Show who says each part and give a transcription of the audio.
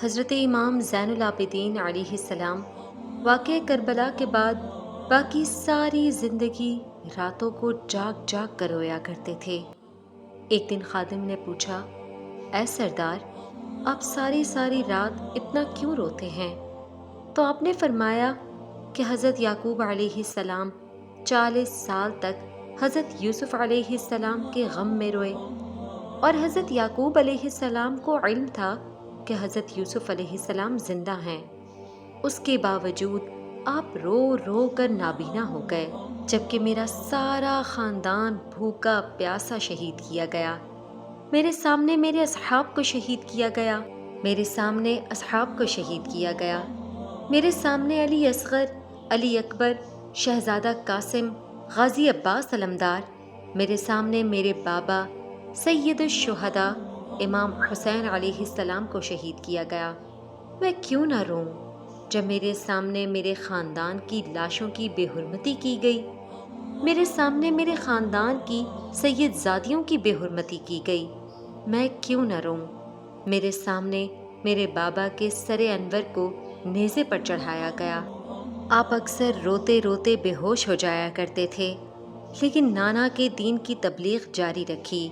Speaker 1: حضرت امام زین العابدین علیہ السلام واقعہ کربلا کے بعد باقی ساری زندگی راتوں کو جاگ جاگ کر رویا کرتے تھے۔ ایک دن خادم نے پوچھا، اے سردار، آپ ساری ساری رات اتنا کیوں روتے ہیں؟ تو آپ نے فرمایا کہ حضرت یعقوب علیہ السلام 40 سال تک حضرت یوسف علیہ السلام کے غم میں روئے، اور حضرت یعقوب علیہ السلام کو علم تھا کہ حضرت یوسف علیہ السلام زندہ ہیں، اس کے باوجود آپ رو رو کر نابینا ہو گئے، جبکہ میرا سارا خاندان بھوکا پیاسا شہید کیا گیا۔ میرے سامنے میرے اصحاب کو شہید کیا گیا، میرے سامنے اصحاب کو شہید کیا گیا، میرے سامنے علی اصغر، علی اکبر، شہزادہ قاسم، غازی عباس علمدار، میرے سامنے میرے بابا سید الشہداء امام حسین علیہ السلام کو شہید کیا گیا۔ میں کیوں نہ روں جب میرے سامنے میرے خاندان کی لاشوں کی بے حرمتی کی گئی، میرے سامنے میرے خاندان کی سید زادیوں کی بے حرمتی کی گئی؟ میں کیوں نہ روں؟ میرے سامنے میرے بابا کے سر انور کو نیزے پر چڑھایا گیا۔ آپ اکثر روتے روتے بے ہوش ہو جایا کرتے تھے، لیکن نانا کے دین کی تبلیغ جاری رکھی۔